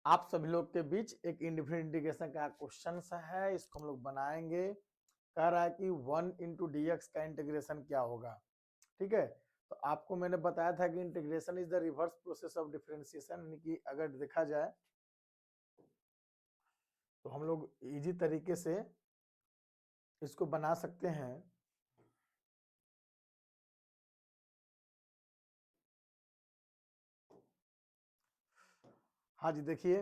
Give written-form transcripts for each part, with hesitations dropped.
आप सभी लोग के बीच एक इंडिफरेंट इंटीग्रेशन का क्वेश्चन है, इसको हम लोग बनाएंगे। कह रहा है कि 1 × dx का इंटीग्रेशन क्या होगा। ठीक है, तो आपको मैंने बताया था कि integration is the reverse process of differentiation, यानी कि अगर देखा जाए तो हम लोग इजी तरीके से इसको बना सकते हैं। हाँ जी, देखिए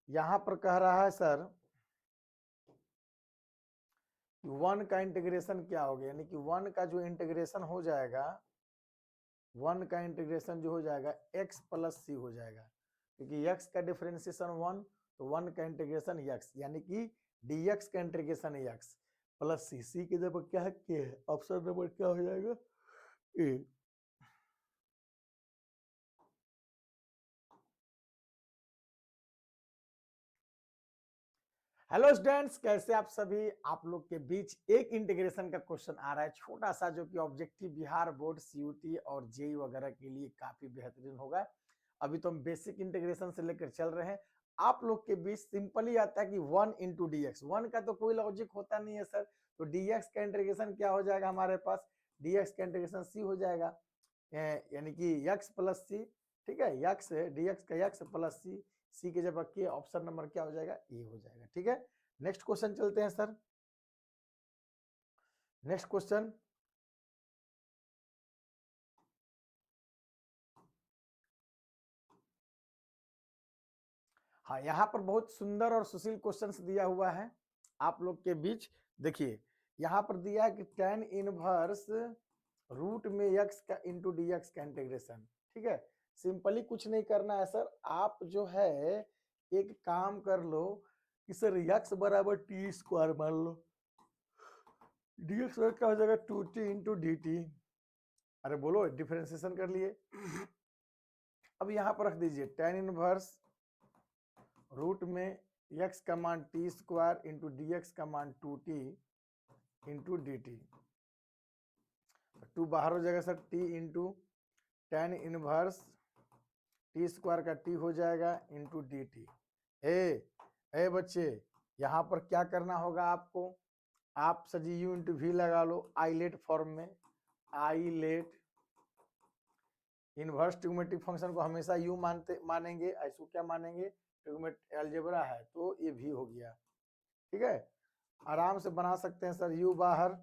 यहां पर कह रहा है सर 1 का इंटीग्रेशन क्या होगा, यानी कि 1 का जो इंटीग्रेशन हो जाएगा, 1 का इंटीग्रेशन जो हो जाएगा x प्लस सी हो जाएगा, क्योंकि x का डिफरेंशिएशन 1, तो 1 का इंटीग्रेशन x, यानी कि dx का इंटीग्रेशन x प्लस सी। सी की जगह क्या है, k है। ऑप्शन नंबर क्या हो जाएगा, ए। हेलो स्टूडेंट्स, कैसे आप सभी। आप लोग के बीच एक इंटीग्रेशन का क्वेश्चन आ रहा है छोटा सा, जो कि ऑब्जेक्टिव बिहार बोर्ड, सीयूटी और जेई वगैरह के लिए काफी बेहतरीन होगा। अभी तो हम बेसिक इंटीग्रेशन से लेकर चल रहे हैं। आप लोग के बीच सिंपली आता है कि 1 × dx, 1 का तो कोई लॉजिक होता नहीं है सर, तो dx का इंटीग्रेशन क्या हो जाएगा हमारे पास, dx का इंटीग्रेशन c हो जाएगा, यानी कि x प्लस सी। ठीक है, x dx का x प्लस सी, सी के जगह के, ऑप्शन नंबर क्या हो जाएगा, ए हो जाएगा। ठीक है, नेक्स्ट क्वेश्चन चलते हैं सर। नेक्स्ट क्वेश्चन, हाँ यहाँ पर बहुत सुंदर और सुशील क्वेश्चंस दिया हुआ है आप लोग के बीच। देखिए यहाँ पर दिया है कि tan इनवर्स रूट में x का इंटू dx का इंटीग्रेशन। ठीक है, सिंपली कुछ नहीं करना है सर, आप जो है एक काम कर लो कि सर x बराबर टी स्क्वायर मान लो, dx क्या हो जाएगा 2t इंटू डी टी। अरे बोलो, डिफरेंशिएशन कर लिए। अब यहाँ पर रख दीजिए tan इनवर्स रूट में x का मान T square into d x का मान 2t into D T. To बाहर हो जाएगा sir, t into ten inverse T square का t हो जाएगा इंटू डी टी। ए बच्चे, यहाँ पर क्या करना होगा आपको, आप सजी u इंटू वी लगा लो आइलेट फॉर्म में। आइलेट इनवर्स ट्रिग्नोमेट्रिक फंक्शन को हमेशा u मानेंगे, ऐसो क्या मानेंगे, ट्रिग्नोमेट्रिक अलजेब्रा है तो ये v हो गया। ठीक है, आराम से बना सकते हैं सर, u बाहर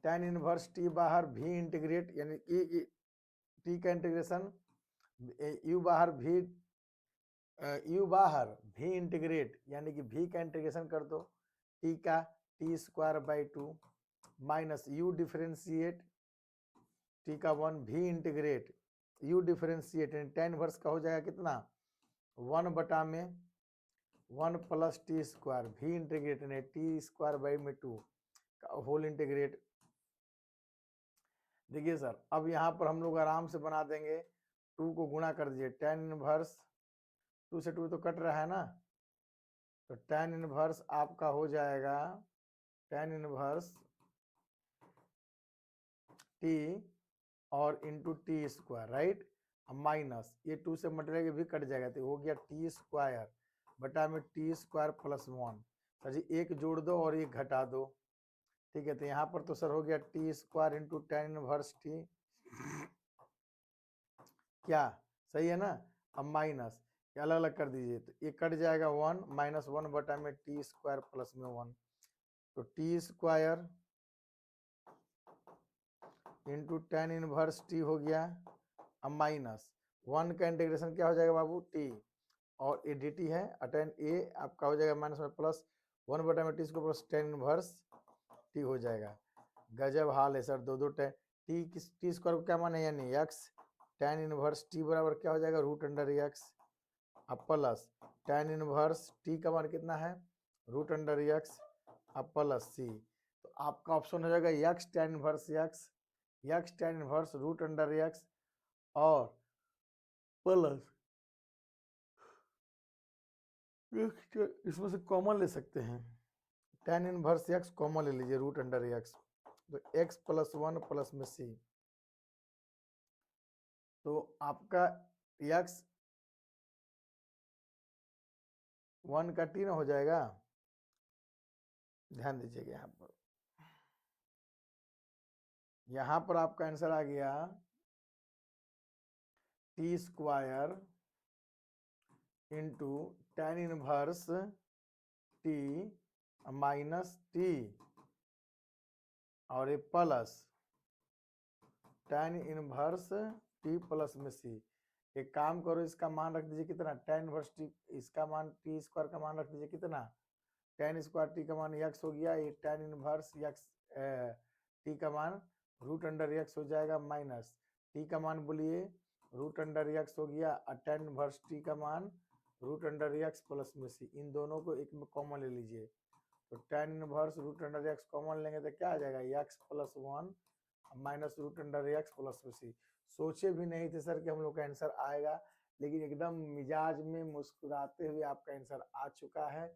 tan इनवर्स t बाहर v इंटीग्रेट, यानी कि t का इंटीग्रेशन, u बाहर v इंटीग्रेट, यानी कि v का इंटीग्रेशन कर दो t का t square by 2 minus u differentiate t का 1 v इंटीग्रेट u डिफरेंशिएट, यानी tan इनवर्स का हो जाएगा कितना 1 बटा में 1 plus T square v integrate, यानी टी स्क्वायर बाई में 2 का होल इंटीग्रेट। देखिए सर, अब यहाँ पर हम लोग आराम से बना देंगे, 2 को गुणा कर दीजिए, tan इनवर्स 2 से 2 तो कट रहा है ना, तो tan इनवर्स आपका हो जाएगा tan इनवर्स t और into T square, right, minus ये 2 से मटेरियल भी कट जाएगा, तो हो गया टी स्क्वायर बटा में टी स्क्वायर प्लस 1। सर जी एक जोड़ दो और एक घटा दो। ठीक है, तो यहाँ पर तो सर हो गया T square into ten inverse T, क्या सही है ना। अब माइनस अलग अलग कर दीजिए, तो ये कट जाएगा 1 माइनस 1 बटा में टी स्क्वायर प्लस में 1, तो T square into ten inverse T हो गया। अब माइनस 1 का इंटीग्रेशन क्या हो जाएगा बाबू, टी, और ए डी टी है, अटेन ए आपका हो जाएगा माइनस में प्लस 1 बटा में T square plus tan inverse T हो जाएगा। गजब हाल है सर, दो टी टी स्क्वायर को क्या माने, यानी एक्स, टेन इनवर्स टी बराबर क्या हो जाएगा रूट अंडर एक्स, अब प्लस टेन इनवर्स टी का मान कितना है रूट अंडर एक्स, अब प्लस सी, तो आपका ऑप्शन हो जाएगा x tan inverse x, x tan inverse root under x, और प्लस इसमें से कॉमन ले सकते हैं, टेन इनवर्स एक्स कॉमन ले लीजिए रूट अंडर एक्स, तो एक्स प्लस 1 प्लस में सी, तो आपका एक्स 1 का t ना हो जाएगा, ध्यान दीजिएगा यहाँ पर आपका आंसर आ गया t square into tan inverse t minus t और ये plus tan inverse t plus में c। एक काम करो, इसका मान रख दीजिए कितना, tan इनवर्स t, इसका मान t स्क्वायर का मान रख दीजिए कितना, tan स्क्वायर t का मान x हो गया, ये tan इनवर्स x t का मान रूट अंडर x हो जाएगा, माइनस t का मान बोलिए रूट अंडर x हो गया, और tan इनवर्स t का मान रूट अंडर x प्लस में c। इन दोनों को एक में कॉमन ले लीजिए, तो tan inverse root under x common लेंगे तो क्या आ जाएगा, x plus 1 minus root under x plus में c। सोचे भी नहीं थे सर कि हम लोग का आंसर आएगा, लेकिन एकदम मिजाज में मुस्कुराते हुए आपका आंसर आ चुका है।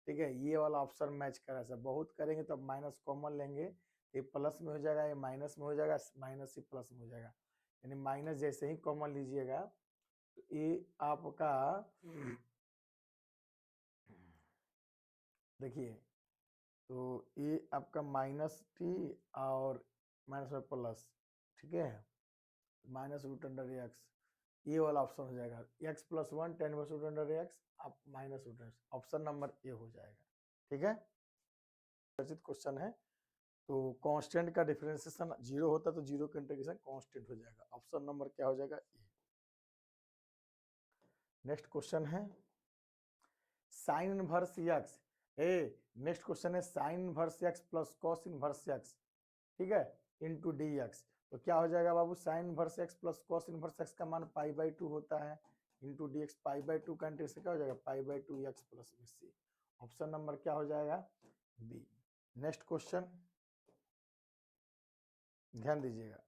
ठीक है, ये वाला ऑप्शन मैच करा सर, बहुत करेंगे तो माइनस कॉमन लेंगे, ये प्लस में हो जाएगा, ये माइनस में हो जाएगा, माइनस ही प्लस में हो जाएगा, यानी माइनस जैसे ही कॉमन लीजिएगा तो ये आपका देखिए, तो ये आपका माइनस टी और माइनस में प्लस, ठीक है, माइनस रूट अंडर एक्स, ये वाला ऑप्शन हो जाएगा, x plus 1 tan inverse root under x, आप minus root under, option number A हो जाएगा। ठीक है, चर्चित क्वेश्चन है, तो कांस्टेंट का डिफरेंशिएशन 0 होता तो 0 का इंटीग्रेशन कांस्टेंट हो जाएगा, ऑप्शन नंबर क्या हो जाएगा, ए। नेक्स्ट क्वेश्चन है sine inverse x, next question है sine inverse x plus cos inverse x, ठीक है, इनटू dx। तो क्या हो जाएगा बाबू, sine inverse x plus cos inverse x का मान π/2 होता है, इनटू dx, π/2 का इंटीग्रेशन क्या हो जाएगा, π/2 x प्लस में c। ऑप्शन नंबर क्या हो जाएगा, बी। नेक्स्ट क्वेश्चन ध्यान दीजिएगा,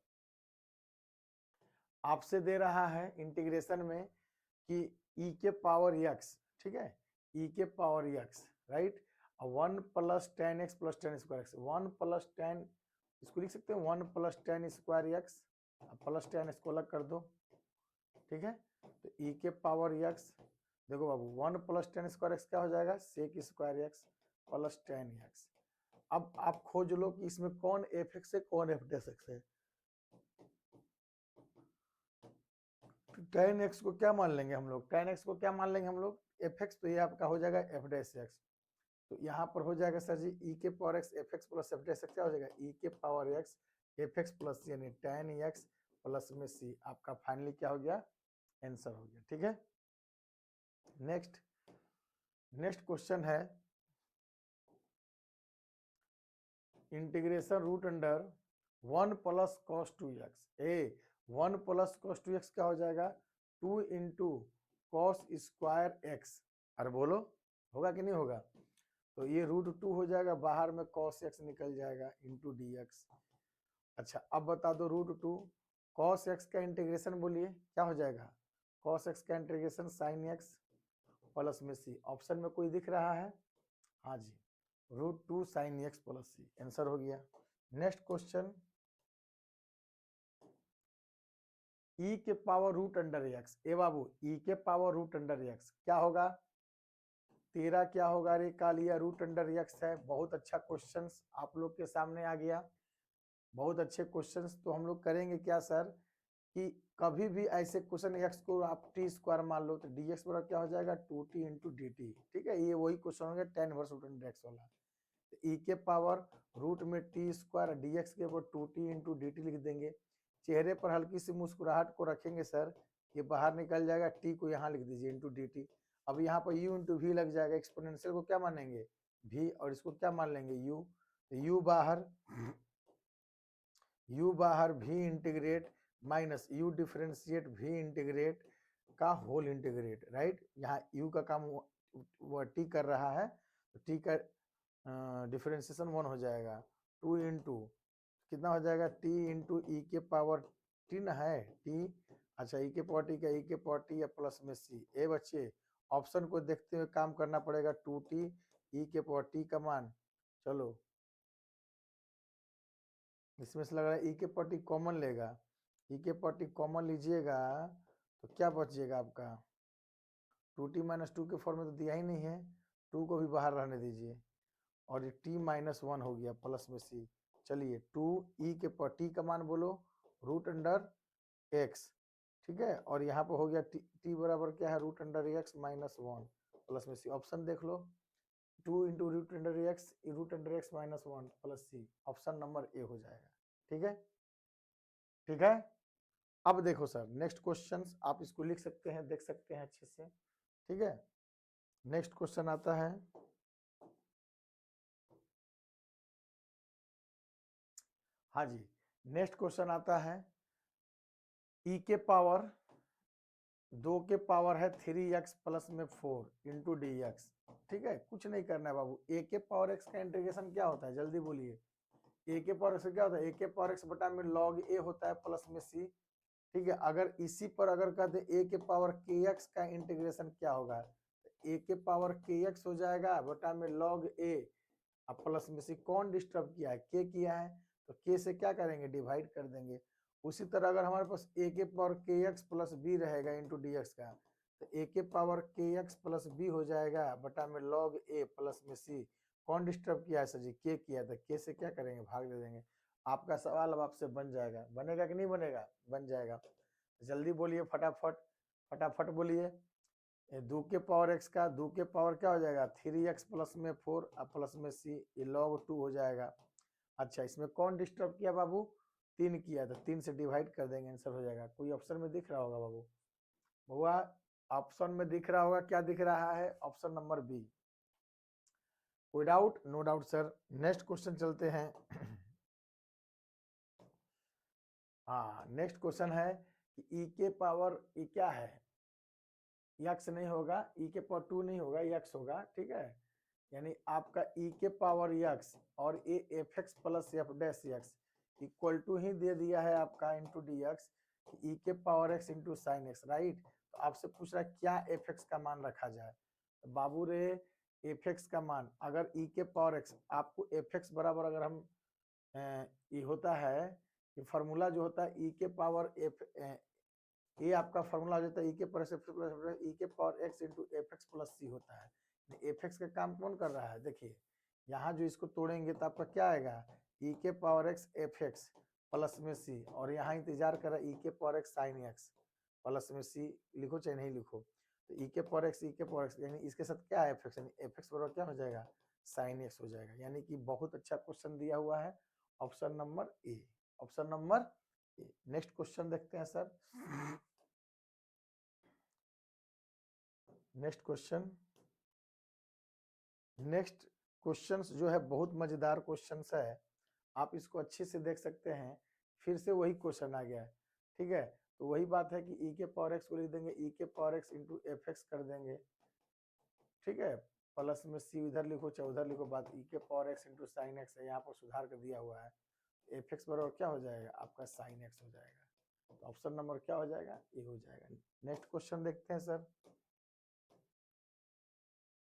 आपसे दे रहा है इंटीग्रेशन में कि e के पावर x, ठीक है, e के power x, right, 1 plus tan x plus tan square x, 1 plus ten, इसको लिख सकते हैं 1 plus tan square x, plus ten इसको अलग कर दो, ठीक है, तो e के पावर x, देखो बाबू 1 प्लस टेन स्क्वायर एक्स क्या हो जाएगा, sec square x plus tan x. अब आप खोज लो कि इसमें कौन एफ एक्स है, कौन एफ डेस एक्स है। tan x को क्या मान लेंगे हम लोग, tan x को क्या मान लेंगे हम लोग, एफ एक्स, तो ये आपका हो जाएगा एफ डैश एक्स। तो यहाँ पर हो जाएगा सर जी e के power x f x plus f dash x क्या हो जाएगा, e के power x f x plus यानी tan x प्लस में c, आपका फाइनली क्या हो गया, आंसर हो गया। ठीक है, नेक्स्ट क्वेश्चन है integration root under 1 plus cos 2x, 1 plus cos 2x क्या हो जाएगा, 2 इंटू कॉस स्क्वायर एक्स, अरे बोलो होगा कि नहीं होगा, तो ये √2 हो जाएगा, बाहर में cos x निकल जाएगा इंटू dx। अच्छा अब बता दो √2 cos x का इंटीग्रेशन बोलिए क्या हो जाएगा, cos x का इंटीग्रेशन sin x प्लस में c। ऑप्शन में कोई दिख रहा है, हाँ जी, √2 sin x plus c, answer हो गया। नेक्स्ट क्वेश्चन, e के पावर रूट अंडर x, ए बाबू e के पावर रूट अंडर x क्या होगा, तेरा क्या होगा, रे का लिया रूट अंडर x है। बहुत अच्छा क्वेश्चंस आप लोग के सामने आ गया, बहुत अच्छे क्वेश्चंस। तो हम लोग करेंगे क्या सर कि कभी भी ऐसे क्वेश्चन x को आप t स्क्वायर मान लो तो dx बराबर क्या हो जाएगा 2t इंटू dt, ठीक है, ये वही क्वेश्चन हो गया tan inverse root under x वाला। तो e के पावर रूट में t स्क्वायर dx के ऊपर 2t इंटू dt लिख देंगे, चेहरे पर हल्की सी मुस्कुराहट को रखेंगे सर, ये बाहर निकल जाएगा, t को यहाँ लिख दीजिए इंटू dt। अब यहाँ पर u इंटू वी लग जाएगा, एक्सपोनेंशियल को क्या मानेंगे v और इसको क्या मान लेंगे u, तो u बाहर v integrate minus u differentiate v integrate का होल इंटीग्रेट, राइट, यहाँ u का काम वो t कर रहा है, तो t का डिफरेंशिएशन 1 हो जाएगा, 2 इंटू कितना हो जाएगा t इंटू ई के पावर t ना है t, अच्छा ई के पावर t का ई के पावर t या प्लस में c। ए बच्चे ऑप्शन को देखते हुए काम करना पड़ेगा, 2t ई के पावर t का मान, चलो इसमें से लग रहा है ई के पावर t कॉमन लेगा, ई के पावर t कॉमन लीजिएगा तो क्या बचिएगा आपका, 2t माइनस 2 के फॉर्म में तो दिया ही नहीं है, 2 को भी बाहर रहने दीजिए और ये t-1 हो गया प्लस में c। चलिए 2e के पर t का मान बोलो √x, ठीक है, और यहाँ पे हो गया t बराबर क्या है √x -1 प्लस में c। ऑप्शन देख लो 2 into √x -1 plus c, option number A हो जाएगा। ठीक है, ठीक है। अब देखो सर नेक्स्ट क्वेश्चन, आप इसको लिख सकते हैं, देख सकते हैं अच्छे से। ठीक है, नेक्स्ट क्वेश्चन आता है, हाँ जी, नेक्स्ट क्वेश्चन आता है e के पावर 2 के पावर है 3x प्लस में 4 इंटू डी एक्स। ठीक है, कुछ नहीं करना है बाबू। a के पावर x का इंटीग्रेशन क्या होता है, जल्दी बोलिए। a के पावर x क्या होता है, a के पावर x बटा में log a होता है प्लस में c। ठीक है, अगर इसी पर अगर कहते a के पावर kx का इंटीग्रेशन क्या होगा, a के पावर kx हो जाएगा बटा में log a अब प्लस में c। कौन डिस्टर्ब किया है, k किया है, तो k से क्या करेंगे, डिवाइड कर देंगे। उसी तरह अगर हमारे पास a के पावर kx प्लस b रहेगा इंटू डी एक्स का, तो a के पावर kx प्लस b हो जाएगा बटा में log a प्लस में c। कौन डिस्टर्ब किया है सर जी, k किया, तो k से क्या करेंगे, भाग दे देंगे। आपका सवाल अब आपसे बन जाएगा, बनेगा कि नहीं बनेगा, बन जाएगा। जल्दी बोलिए फटाफट, फटाफट बोलिए। 2 के पावर x का 2 के पावर क्या हो जाएगा 3x प्लस में 4 प्लस में c, ये log 2 हो जाएगा। अच्छा, इसमें कौन डिस्टर्ब किया बाबू, 3 किया, तो 3 से डिवाइड कर देंगे, आंसर हो जाएगा। कोई ऑप्शन में दिख रहा होगा बाबू, हुआ ऑप्शन में दिख रहा होगा, क्या दिख रहा है, ऑप्शन नंबर बी। कोई doubt, no doubt sir. Next question चलते हैं। हाँ, नेक्स्ट क्वेश्चन है कि ई के पावर ई क्या है, यक्स नहीं होगा, ई के पावर 2 नहीं होगा, यक्स होगा। ठीक है, यानी आपका ई के पावर यक्स और ए f x plus f dash x equal to ही दे दिया है आपका इंटू डी एक्स, ई के power x into sine x, right. तो आपसे पूछ रहा है क्या एफ एक्स का मान रखा जाए, तो बाबू रे एफ एक्स का मान अगर ई के पावर एक्स, आपको एफ एक्स बराबर अगर हम ये होता है कि फार्मूला जो होता है ई के पावर एफ, ये आपका फार्मूला हो जाता है ई के पावर ई के power x into f x plus C होता है। एफ एक्स का काम कौन कर रहा है, देखिए यहाँ जो इसको तोड़ेंगे तो आपका क्या आएगा, ई के power x F x plus में सी, और यहाँ इंतजार कर रहा है ई के power x sine x plus में सी, लिखो चाहे नहीं लिखो। तो ई के पावर एक्स, ई के पावर एक्स, यानी इसके साथ क्या है एफ एक्स, यानी एफ एक्स बराबर क्या हो जाएगा, साइन एक्स हो जाएगा। यानी कि बहुत अच्छा क्वेश्चन दिया हुआ है, ऑप्शन नंबर ए, ऑप्शन नंबर ए। नेक्स्ट क्वेश्चन देखते हैं sir. Next question, next questions जो है बहुत मजेदार क्वेश्चंस है, आप इसको अच्छे से देख सकते हैं। फिर से वही क्वेश्चन आ गया है, ठीक है। तो वही बात है कि ई के पावर एक्स को लिख देंगे ई के power x into f x कर देंगे, ठीक है, प्लस में सी उधर लिखो चाहे उधर लिखो, बात ई के power x into sine x है, यहाँ पर सुधार कर दिया हुआ है। एफ एक्स बराबर क्या हो जाएगा आपका साइन एक्स हो जाएगा। तो ऑप्शन नंबर क्या हो जाएगा, ए हो जाएगा। नेक्स्ट क्वेश्चन देखते हैं सर।